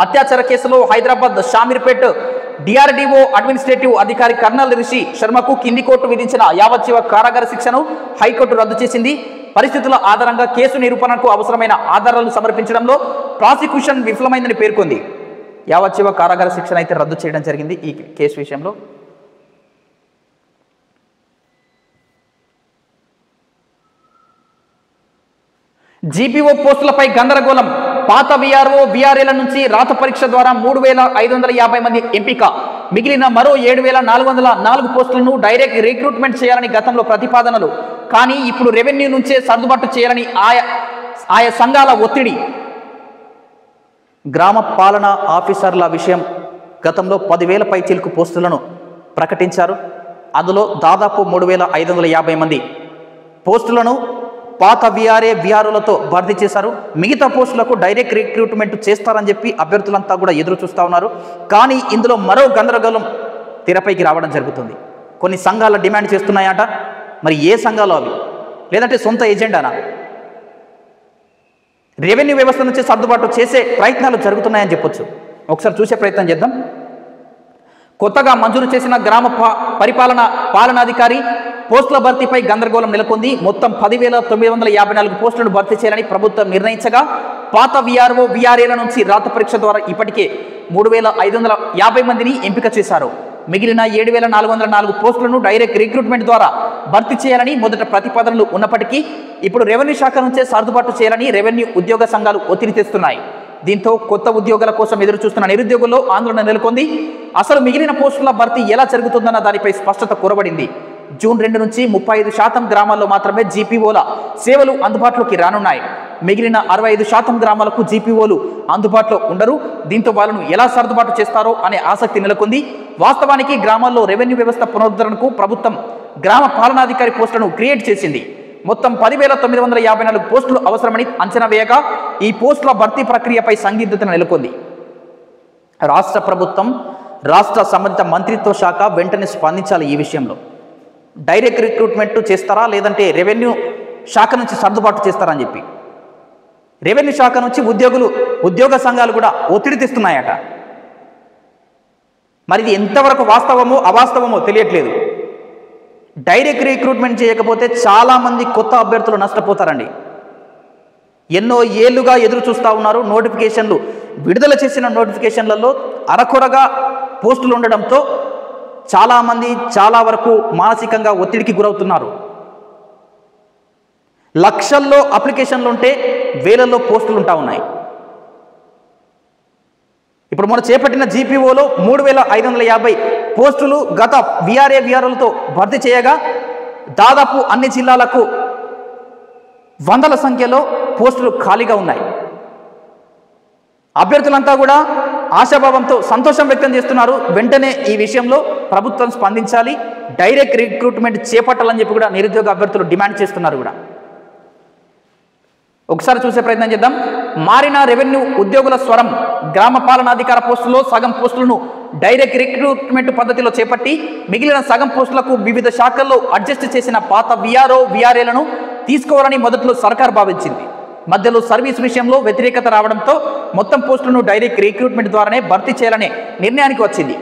అత్యాచార కేసులో హైదరాబాద్ షామీర్పేట్ డిఆర్డీఓ అడ్మినిస్ట్రేటివ్ అధికారి కర్నల్ రిషి శర్మకు కింది కోర్టు విధించిన యావజ్జీవ కారాగార శిక్షను హైకోర్టు రద్దు చేసింది. పరిస్థితుల ఆధారంగా కేసు నిరూపణకు అవసరమైన ఆధారాలు సమర్పించడంలో ప్రాసిక్యూషన్ విఫలమైందని పేర్కొంది. యావజ్జీవ కారాగార శిక్షణ అయితే రద్దు చేయడం జరిగింది ఈ కేసు విషయంలో. జీపీఓ పోస్టులపై గందరగోళం. పాత వీఆర్ఓ వీఆర్ఏల నుంచి రాత పరీక్ష ద్వారా 3,550 మంది ఎంపిక. మిగిలిన మరో 7,404 పోస్టులను డైరెక్ట్ రిక్రూట్మెంట్ చేయాలని గతంలో ప్రతిపాదనలు. కానీ ఇప్పుడు రెవెన్యూ నుంచే సర్దుబాటు చేయాలని ఆయా సంఘాల ఒత్తిడి. గ్రామ పాలన ఆఫీసర్ల విషయం గతంలో 10,000 పైచిలుకు పోస్టులను ప్రకటించారు. అందులో దాదాపు 3,550 మంది పోస్టులను పాత వీఆర్ఏ వీఆర్ఓలతో భర్తీ చేశారు. మిగతా పోస్టులకు డైరెక్ట్ రిక్రూట్మెంట్ చేస్తారని చెప్పి అభ్యర్థులంతా కూడా ఎదురు చూస్తూ ఉన్నారు. కానీ ఇందులో మరో గందరగోళం తెరపైకి రావడం జరుగుతుంది. కొన్ని సంఘాల డిమాండ్ చేస్తున్నాయట. మరి ఏ సంఘాలు అవి? లేదంటే సొంత ఎజెండానా? రెవెన్యూ వ్యవస్థ నుంచి సర్దుబాటు చేసే ప్రయత్నాలు జరుగుతున్నాయని చెప్పొచ్చు. ఒకసారి చూసే ప్రయత్నం చేద్దాం. కొత్తగా మంజూరు చేసిన గ్రామ పాలనాధికారి పోస్టుల భర్తీపై గందరగోళం నెలకొంది. మొత్తం 10,954 పోస్టులను భర్తీ చేయాలని ప్రభుత్వం నిర్ణయించగా పాత వీఆర్ఓ వీఆర్ఏల నుంచి రాత పరీక్ష ద్వారా ఇప్పటికే 3,550 మందిని ఎంపిక చేశారు. మిగిలిన 7,404 పోస్టులను డైరెక్ట్ రిక్రూట్మెంట్ ద్వారా భర్తీ చేయాలని మొదట ప్రతిపాదనలు ఉన్నప్పటికీ ఇప్పుడు రెవెన్యూ శాఖ నుంచే సర్దుబాటు చేయాలని రెవెన్యూ ఉద్యోగ సంఘాలు ఒత్తిడి తెస్తున్నాయి. దీంతో కొత్త ఉద్యోగాల కోసం ఎదురు చూస్తున్న నిరుద్యోగుల్లో ఆందోళన నెలకొంది. అసలు మిగిలిన పోస్టుల భర్తీ ఎలా జరుగుతుందన్న దానిపై స్పష్టత కోరబడింది. జూన్ 2 నుంచి 35% గ్రామాల్లో మాత్రమే జీపీఓల సేవలు అందుబాటులోకి రానున్నాయి. మిగిలిన 65% గ్రామాలకు జీపీఓలు అందుబాటులో ఉండరు. దీంతో వాళ్ళను ఎలా సర్దుబాటు చేస్తారో అనే ఆసక్తి నెలకొంది. వాస్తవానికి గ్రామాల్లో రెవెన్యూ వ్యవస్థ పునరుద్ధరణకు ప్రభుత్వం గ్రామ పాలనాధికారి పోస్టులను క్రియేట్ చేసింది. మొత్తం 10,954 పోస్టులు అవసరమని అంచనా వేయగా ఈ పోస్టుల భర్తీ ప్రక్రియపై సందిగ్ధత నెలకొంది. రాష్ట్ర ప్రభుత్వం, రాష్ట్ర సంబంధిత మంత్రిత్వ శాఖ వెంటనే స్పందించాలి. ఈ విషయంలో డైరెక్ట్ రిక్రూట్మెంట్ చేస్తారా లేదంటే రెవెన్యూ శాఖ నుంచి సర్దుబాటు చేస్తారా అని చెప్పి రెవెన్యూ శాఖ నుంచి ఉద్యోగ సంఘాలు కూడా ఒత్తిడి తెస్తున్నాయట. మరి ఇది ఎంతవరకు వాస్తవమో అవాస్తవమో తెలియట్లేదు. డైరెక్ట్ రిక్రూట్మెంట్ చేయకపోతే చాలామంది కొత్త అభ్యర్థులు నష్టపోతారండి. ఎన్నో ఏళ్లుగా ఎదురు చూస్తూ ఉన్నారు. నోటిఫికేషన్లు విడుదల చేసిన నోటిఫికేషన్లలో అరకొరగా పోస్టులు ఉండడంతో చాలామంది చాలా వరకు మానసికంగా ఒత్తిడికి గురవుతున్నారు. లక్షల్లో అప్లికేషన్లు ఉంటే వేలల్లో పోస్టులు ఉంటా ఉన్నాయి. ఇప్పుడు మనం చేపట్టిన జీపీఓలో 3,550 పోస్టులు గత వీఆర్ఏ వీఆర్ఓలతో భర్తీ చేయగా దాదాపు అన్ని జిల్లాలకు వందల సంఖ్యలో పోస్టులు ఖాళీగా ఉన్నాయి. అభ్యర్థులంతా కూడా ఆశాభావంతో సంతోషం వ్యక్తం చేస్తున్నారు. వెంటనే ఈ విషయంలో ప్రభుత్వం స్పందించాలి, డైరెక్ట్ రిక్రూట్మెంట్ చేపట్టాలని చెప్పి కూడా నిరుద్యోగ అభ్యర్థులు డిమాండ్ చేస్తున్నారు కూడా. ఒకసారి చూసే ప్రయత్నం చేద్దాం. మారిన రెవెన్యూ ఉద్యోగుల స్వరం. గ్రామ పాలనాధికార పోస్టులో సగం పోస్టులను డైరెక్ట్ రిక్రూట్మెంట్ పద్ధతిలో చేపట్టి మిగిలిన సగం పోస్టులకు వివిధ శాఖల్లో అడ్జస్ట్ చేసిన పాత వీఆర్ఓ వీఆర్ఏలను తీసుకోవాలని మొదట్లో సర్కార్ భావించింది. మధ్యలో సర్వీస్ విషయంలో వ్యతిరేకత రావడంతో మొత్తం పోస్టులను డైరెక్ట్ రిక్రూట్మెంట్ ద్వారానే భర్తీ చేయాలనే నిర్ణయానికి వచ్చింది.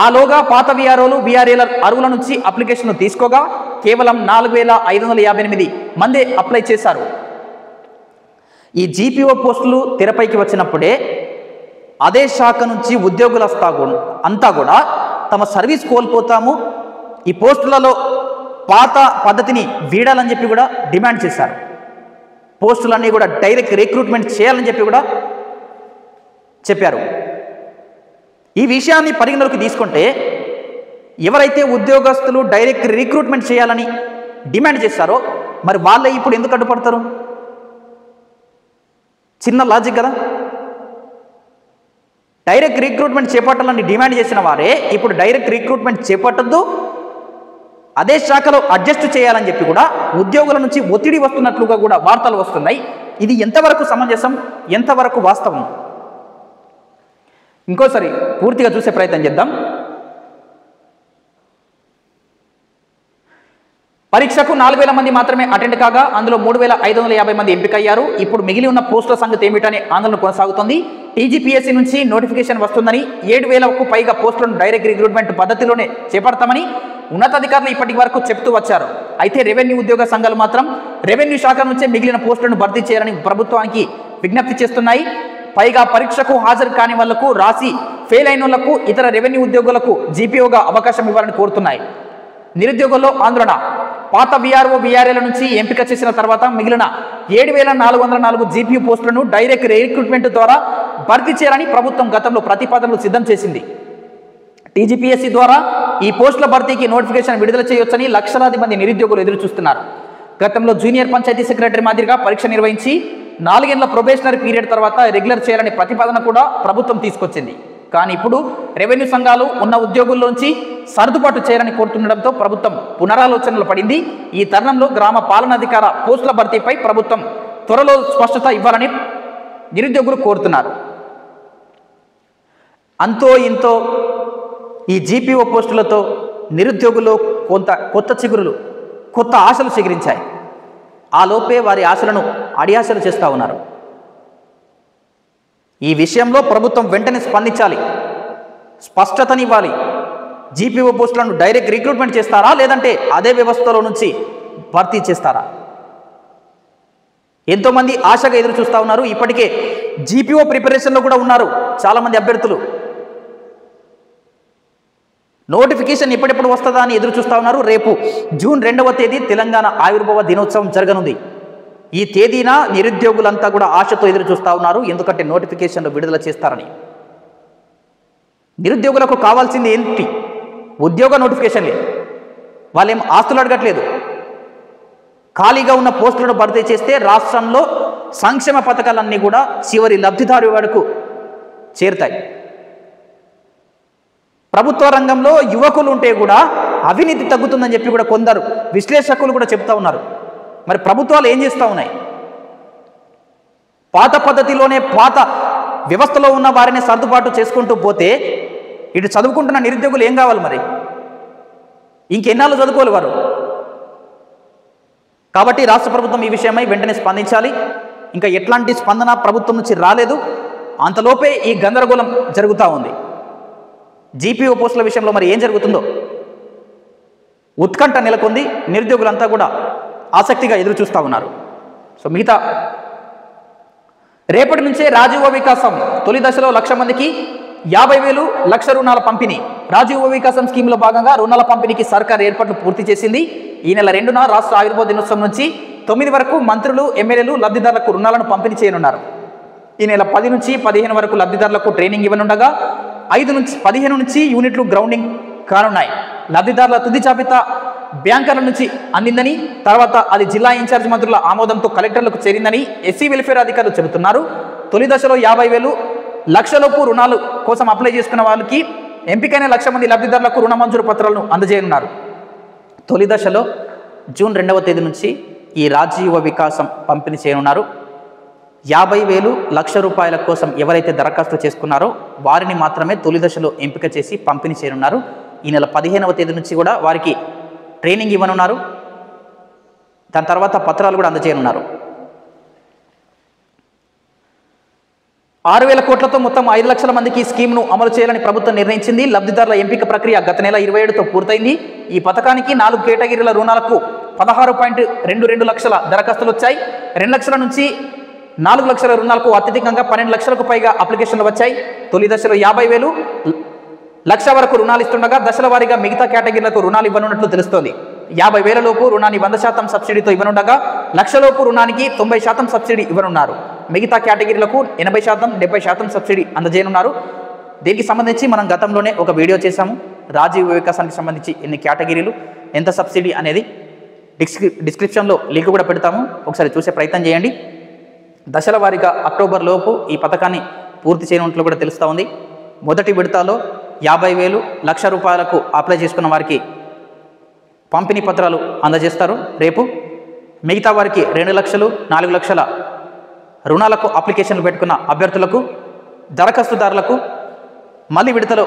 ఆలోగా పాత వీఆర్ఓలు వీఆర్ఏల అరువుల నుంచి అప్లికేషన్ను తీసుకోగా కేవలం 4,558 మంది అప్లై చేశారు. ఈ జీపీఓ పోస్టులు తెరపైకి వచ్చినప్పుడే అదే శాఖ నుంచి ఉద్యోగుల అంతా కూడా తమ సర్వీస్ కోల్పోతాము, ఈ పోస్టులలో పాత పద్ధతిని వీడాలని చెప్పి కూడా డిమాండ్ చేశారు. పోస్టులన్నీ కూడా డైరెక్ట్ రిక్రూట్మెంట్ చేయాలని చెప్పి కూడా చెప్పారు. ఈ విషయాన్ని పరిగణలోకి తీసుకుంటే ఎవరైతే ఉద్యోగస్తులు డైరెక్ట్ రిక్రూట్మెంట్ చేయాలని డిమాండ్ చేశారో మరి వాళ్ళే ఇప్పుడు ఎందుకు అడ్డుపడతారు? చిన్న లాజిక్ కదా. డైరెక్ట్ రిక్రూట్మెంట్ చేపట్టాలని డిమాండ్ చేసిన వారే ఇప్పుడు డైరెక్ట్ రిక్రూట్మెంట్ చేపట్టద్దు, అదే శాఖలో అడ్జస్ట్ చేయాలని చెప్పి కూడా ఉద్యోగుల నుంచి ఒత్తిడి వస్తున్నట్లుగా కూడా వార్తలు వస్తున్నాయి. ఇది ఎంతవరకు సమంజసం, ఎంతవరకు వాస్తవం? ఇంకోసారి పూర్తిగా చూసే ప్రయత్నం చేద్దాం. పరీక్షకు 4000 మంది మాత్రమే అటెండ్ కాగా అందులో 3550 మంది ఎంపికయ్యారు. ఇప్పుడు మిగిలి ఉన్న పోస్టుల సంగతి ఏమిటనే ఆందోళన కొనసాగుతోంది. టీజీపీఎస్సీ నుంచి నోటిఫికేషన్ వస్తుందని, 7000కు పైగా పోస్టులను డైరెక్ట్ రిక్రూట్మెంట్ పద్ధతిలోనే చేపడతామని ఉన్నతాధికారులు ఇప్పటి వరకు చెప్తూ వచ్చారు. అయితే రెవెన్యూ ఉద్యోగ సంఘాలు మాత్రం రెవెన్యూ శాఖ నుంచే మిగిలిన పోస్టులను భర్తీ చేయాలని ప్రభుత్వానికి విజ్ఞప్తి చేస్తున్నాయి. పైగా పరీక్షకు హాజరు కాని వాళ్లకు, రాసి ఫెయిల్ అయిన వాళ్లకు, ఇతర రెవెన్యూ ఉద్యోగులకు జీపీఓగా అవకాశం ఇవ్వాలని కోరుతున్నాయి. నిరుద్యోగుల్లో ఆందోళన. పాత వీఆర్ఓ వీఆర్ఏల నుంచి ఎంపిక చేసిన తర్వాత మిగిలిన 7404 జీపీయూ పోస్టులను డైరెక్ట్ రిక్రూట్మెంట్ ద్వారా భర్తీ చేయాలని ప్రభుత్వం గతంలో ప్రతిపాదనలు సిద్ధం చేసింది. టీజీపీఎస్సీ ద్వారా ఈ పోస్టుల భర్తీకి నోటిఫికేషన్ విడుదల చేయొచ్చని లక్షలాది మంది నిరుద్యోగులు ఎదురు చూస్తున్నారు. గతంలో జూనియర్ పంచాయతీ సెక్రటరీ మాదిరిగా పరీక్ష నిర్వహించి 4 ఏళ్ల ప్రొబేషనరీ పీరియడ్ తర్వాత రెగ్యులర్ చేయాలని ప్రతిపాదన కూడా ప్రభుత్వం తీసుకొచ్చింది. కానీ ఇప్పుడు రెవెన్యూ సంఘాలు ఉన్న ఉద్యోగుల్లోంచి సర్దుబాటు చేయాలని కోరుతుండడంతో ప్రభుత్వం పునరాలోచనలు పడింది. ఈ తరుణంలో గ్రామ పాలనాధికార పోస్టుల భర్తీపై ప్రభుత్వం త్వరలో స్పష్టత ఇవ్వాలని నిరుద్యోగులు కోరుతున్నారు. అంతో ఇంతో ఈ జీపీఓ పోస్టులతో నిరుద్యోగులు కొత్త చిగురులు, కొత్త ఆశలు చిగురించాయి. ఆ లోపే వారి ఆశలను అడియాశలు చేస్తూ ఉన్నారు. ఈ విషయంలో ప్రభుత్వం వెంటనే స్పందించాలి, స్పష్టతనివ్వాలి. జీపీఓ పోస్టులను డైరెక్ట్ రిక్రూట్మెంట్ చేస్తారా, లేదంటే అదే వ్యవస్థలో నుంచి భర్తీ చేస్తారా? ఎంతోమంది ఆశగా ఎదురు చూస్తూ ఉన్నారు. ఇప్పటికే జీపీఓ ప్రిపరేషన్లో కూడా ఉన్నారు చాలామంది అభ్యర్థులు. నోటిఫికేషన్ ఎప్పుడెప్పుడు వస్తుందా అని ఎదురు చూస్తూ ఉన్నారు. రేపు జూన్ 2వ తేదీ తెలంగాణ ఆవిర్భావ దినోత్సవం జరగనుంది. ఈ తేదీన నిరుద్యోగులంతా కూడా ఆశతో ఎదురు చూస్తూ ఉన్నారు. ఎందుకంటే నోటిఫికేషన్లు విడుదల చేస్తారని. నిరుద్యోగులకు కావాల్సింది ఏంటి? ఉద్యోగ నోటిఫికేషన్లే. వాళ్ళేం ఆస్తులు అడగట్లేదు. ఖాళీగా ఉన్న పోస్టులను భర్తీ చేస్తే రాష్ట్రంలో సంక్షేమ పథకాలన్నీ కూడా చివరి లబ్ధిదారు వరకు చేరుతాయి. ప్రభుత్వ రంగంలో యువకులు ఉంటే కూడా అవినీతి తగ్గుతుందని చెప్పి కూడా కొందరు విశ్లేషకులు కూడా చెప్తా ఉన్నారు. మరి ప్రభుత్వాలు ఏం చేస్తూ ఉన్నాయి? పాత పద్ధతిలోనే పాత వ్యవస్థలో ఉన్న వారిని సర్దుబాటు చేసుకుంటూ పోతే ఇటు చదువుకుంటున్న నిరుద్యోగులు ఏం కావాలి? మరి ఇంకెన్నాళ్ళు చదువుకోవాలి వారు? కాబట్టి రాష్ట్ర ప్రభుత్వం ఈ విషయమై వెంటనే స్పందించాలి. ఇంకా ఎట్లాంటి స్పందన ప్రభుత్వం నుంచి రాలేదు. అంతలోపే ఈ గందరగోళం జరుగుతూ ఉంది. జీపీఓ పోస్టుల విషయంలో మరి ఏం జరుగుతుందో ఉత్కంఠ నెలకొంది. నిరుద్యోగులంతా కూడా ఆసక్తిగా ఎదురు చూస్తూ ఉన్నారు. సో మిగతా రేపటి నుంచే రాజీవ వికాసం తొలి దశలో 1,00,000 మందికి 50,000 లక్ష రుణాల పంపిణీ. రాజీవ వికాసం స్కీమ్లో భాగంగా రుణాల పంపిణీకి సర్కార్ ఏర్పాట్లు పూర్తి చేసింది. ఈ నెల 2న రాష్ట్ర ఆవిర్భావ దినోత్సవం నుంచి 9 వరకు మంత్రులు, ఎమ్మెల్యేలు లబ్ధిదారులకు రుణాలను పంపిణీ చేయనున్నారు. ఈ నెల 10 నుంచి 15 వరకు లబ్ధిదారులకు ట్రైనింగ్ ఇవ్వనుండగా 15 నుంచి యూనిట్లు గ్రౌండింగ్ కానున్నాయి. లబ్ధిదారుల తుది జాబితా బ్యాంకర్ల నుంచి అందిందని, తర్వాత అది జిల్లా ఇన్ఛార్జ్ మంత్రుల ఆమోదంతో కలెక్టర్లకు చేరిందని ఎస్సీ వెల్ఫేర్ అధికారులు చెబుతున్నారు. తొలి దశలో 50,000 లక్షలోపు రుణాలు కోసం అప్లై చేసుకున్న వాళ్ళకి ఎంపికైన 1,00,000 మంది లబ్ధిదారులకు రుణ మంజూరు పత్రాలను అందజేయనున్నారు. తొలి దశలో జూన్ 2వ తేదీ నుంచి ఈ రాజీవ వికాసం పంపిణీ చేయనున్నారు. 50,000 లక్ష రూపాయల కోసం ఎవరైతే దరఖాస్తు చేసుకున్నారో వారిని మాత్రమే తొలి దశలో ఎంపిక చేసి పంపిణీ చేయనున్నారు. ఈ నెల 15వ తేదీ నుంచి కూడా వారికి ట్రైనింగ్ ఇవ్వనున్నారు. దాని తర్వాత పత్రాలు కూడా అందజేయనున్నారు. 6,000 కోట్లతో మొత్తం 5 లక్షల మందికి స్కీమ్ను అమలు చేయాలని ప్రభుత్వం నిర్ణయించింది. లబ్ధిదారుల ఎంపిక ప్రక్రియ గత నెల 27తో పూర్తయింది. ఈ పథకానికి 4 కేటగిరీల రుణాలకు 16.22 లక్షల దరఖాస్తులు వచ్చాయి. 2 లక్షల నుంచి 4 లక్షల రుణాలకు అత్యధికంగా 12 లక్షలకు పైగా అప్లికేషన్లు వచ్చాయి. తొలి దశలో 50,000 లక్ష వరకు రుణాలు ఇస్తుండగా దశల వారీగా మిగతా కేటగిరీలకు రుణాలు ఇవ్వనున్నట్లు తెలుస్తోంది. 50,000 లోపు రుణాన్ని 100% సబ్సిడీతో ఇవ్వనుండగా లక్షలోపు రుణానికి 90% సబ్సిడీ ఇవ్వనున్నారు. మిగతా కేటగిరీలకు 80%, 70% సబ్సిడీ అందజేయనున్నారు. దీనికి సంబంధించి మనం గతంలోనే ఒక వీడియో చేశాము. రాజీవ్ వికాసానికి సంబంధించి ఎన్ని కేటగిరీలు, ఎంత సబ్సిడీ అనేది డిస్క్రిప్షన్లో లింక్ కూడా పెడతాము, ఒకసారి చూసే ప్రయత్నం చేయండి. దశల వారీగా అక్టోబర్ లోపు ఈ పథకాన్ని పూర్తి చేయనున్నట్లు కూడా తెలుస్తూ ఉంది. మొదటి విడతలో 50,000, ₹1,00,000 అప్లై చేసుకున్న వారికి పంపిణీ పత్రాలు అందజేస్తారు రేపు. మిగతా వారికి 2 లక్షలు, 4 లక్షల రుణాలకు అప్లికేషన్లు పెట్టుకున్న అభ్యర్థులకు, దరఖాస్తుదారులకు మళ్ళీ విడతలో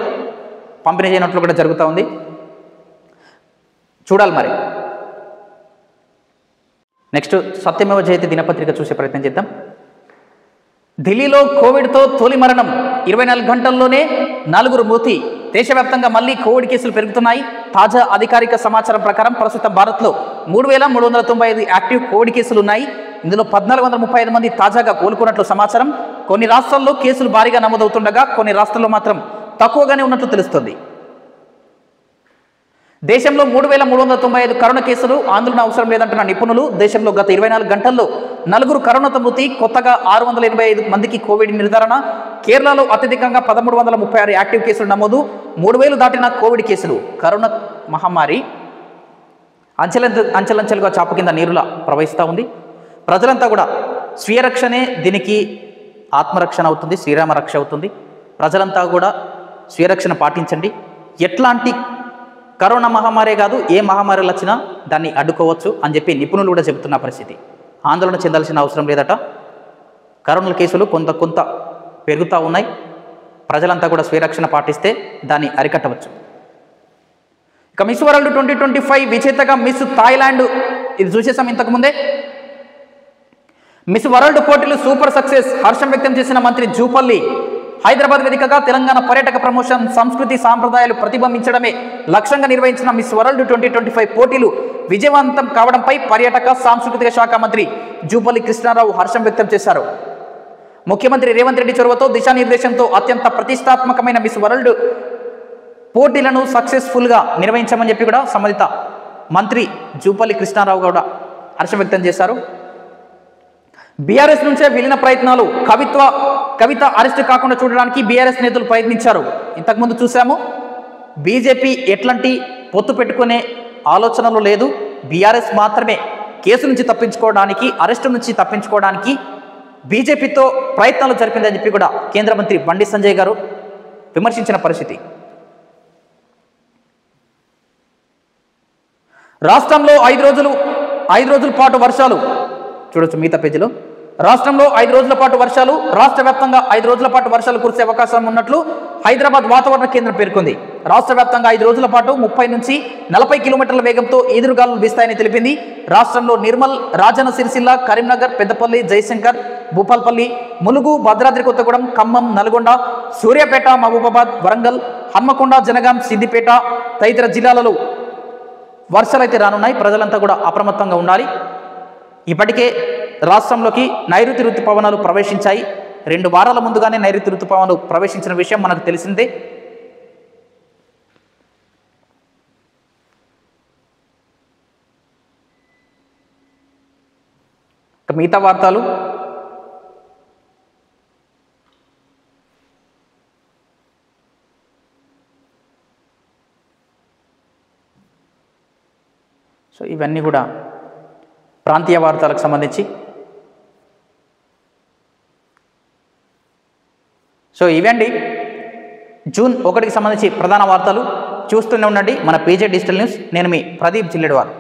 పంపిణీ చేయనట్లు కూడా జరుగుతూ ఉంది. చూడాలి మరి. నెక్స్ట్ సత్యమేవ జయతే దినపత్రిక చూసే ప్రయత్నం చేద్దాం. ఢిల్లీలో కోవిడ్తో తొలి మరణం, 24 గంటల్లోనే 4 మృతి. దేశవ్యాప్తంగా మళ్లీ కోవిడ్ కేసులు పెరుగుతున్నాయి. తాజా అధికారిక సమాచారం ప్రకారం ప్రస్తుతం భారత్లో 3,395 యాక్టివ్ కోవిడ్ కేసులు ఉన్నాయి. ఇందులో 1,435 మంది తాజాగా కోలుకున్నట్లు సమాచారం. కొన్ని రాష్ట్రాల్లో కేసులు భారీగా నమోదవుతుండగా కొన్ని రాష్ట్రాల్లో మాత్రం తక్కువగానే ఉన్నట్లు తెలుస్తోంది. దేశంలో 3,395 కరోనా కేసులు, ఆందోళన అవసరం లేదంటున్న నిపుణులు. దేశంలో గత 24 గంటల్లో 4 కరోనాతో మృతి, కొత్తగా 685 మందికి కోవిడ్ నిర్ధారణ. కేరళలో అత్యధికంగా 1,336 యాక్టివ్ కేసులు నమోదు. 3,000 దాటిన కోవిడ్ కేసులు. కరోనా మహమ్మారి అంచెలంచెలుగా చాప కింద నీరులా ప్రవహిస్తూ ఉంది. ప్రజలంతా కూడా స్వీయ రక్షణే దీనికి ఆత్మరక్షణ అవుతుంది, శ్రీరామ రక్ష అవుతుంది. ప్రజలంతా కూడా స్వీయ రక్షణ పాటించండి. ఎట్లాంటి కరోనా మహమ్మారే కాదు, ఏ మహమ్మారిలు వచ్చినా దాన్ని అడ్డుకోవచ్చు అని చెప్పి నిపుణులు కూడా చెబుతున్న పరిస్థితి. ఆందోళన చెందాల్సిన అవసరం లేదట. కరోనా కేసులు కొంత పెరుగుతూ ఉన్నాయి. ప్రజలంతా కూడా స్వీయరక్షణ పాటిస్తే దాన్ని అరికట్టవచ్చు. ఇక మిస్ వరల్డ్ 2025 విజేతగా మిస్ థాయిలాండ్, ఇది చూసేసాం ఇంతకుముందే. మిస్ వరల్డ్ పోటీలు సూపర్ సక్సెస్, హర్షం వ్యక్తం చేసిన మంత్రి జూపల్లి. హైదరాబాద్ వేదికగా తెలంగాణ పర్యాటక ప్రమోషన్, సంస్కృతి సాంప్రదాయాలు ప్రతిబింబించడమే లక్ష్యంగా నిర్వహించిన మిస్ వరల్డ్ 2025 పోటీలు విజయవంతం కావడంపై పర్యాటక సాంస్కృతిక శాఖ మంత్రి జూపల్లి కృష్ణారావు హర్షం వ్యక్తం చేశారు. ముఖ్యమంత్రి రేవంత్ రెడ్డి చొరవతో, దిశానిర్దేశంతో అత్యంత ప్రతిష్టాత్మకమైన మిస్ వరల్డ్ పోటీలను సక్సెస్ఫుల్గా నిర్వహించామని చెప్పి కూడా సంబంధిత మంత్రి జూపల్లి కృష్ణారావు కూడా హర్షం వ్యక్తం చేశారు. బీఆర్ఎస్ నుంచే విలీన ప్రయత్నాలు, కవిత అరెస్ట్ కాకుండా చూడడానికి బీఆర్ఎస్ నేతలు ప్రయత్నించారు. ఇంతకుముందు చూసాము. బీజేపీ ఎట్లాంటి పొత్తు పెట్టుకునే ఆలోచనలు లేదు. బీఆర్ఎస్ మాత్రమే కేసు నుంచి తప్పించుకోవడానికి, అరెస్టు నుంచి తప్పించుకోవడానికి బీజేపీతో ప్రయత్నాలు జరిపిందని చెప్పి కూడా కేంద్ర మంత్రి బండి సంజయ్ గారు విమర్శించిన పరిస్థితి. రాష్ట్రంలో 5 రోజుల పాటు వర్షాలు చూడొచ్చు మిగతా పేజీలో. రాష్ట్రంలో 5 రోజుల పాటు వర్షాలు, రాష్ట్ర వ్యాప్తంగా 5 రోజుల పాటు వర్షాలు కురిసే అవకాశం ఉన్నట్లు హైదరాబాద్ వాతావరణ కేంద్రం పేర్కొంది. రాష్ట్ర వ్యాప్తంగా 5 రోజుల పాటు 30 నుంచి 40 కిలోమీటర్ల వేగంతో ఈదురుగాలులు వీస్తాయని తెలిపింది. రాష్ట్రంలో నిర్మల్, రాజన్న సిరిసిల్ల, కరీంనగర్, పెద్దపల్లి, జయశంకర్, భూపాల్పల్లి, ములుగు, భద్రాద్రి కొత్తగూడెం, ఖమ్మం, నల్గొండ, సూర్యాపేట, మహబూబాబాద్, వరంగల్, హన్మకొండ, జనగాం, సిద్దిపేట తదితర జిల్లాలలో వర్షాలైతే రానున్నాయి. ప్రజలంతా కూడా అప్రమత్తంగా ఉండాలి. ఇప్పటికే రాష్ట్రంలోకి నైరుతి ఋతుపవనాలు ప్రవేశించాయి. 2 వారాల ముందుగానే నైరుతి ఋతుపవనాలు ప్రవేశించిన విషయం మనకు తెలిసిందే. మిగతా వార్తలు సో ఇవన్నీ కూడా ప్రాంతీయ వార్తలకు సంబంధించి. సో ఇవండి జూన్ 1కి సంబంధించి ప్రధాన వార్తలు. చూస్తూనే ఉండండి మన పీజే డిజిటల్ న్యూస్. నేను మీ ప్రదీప్ జిల్లెడ్వార్.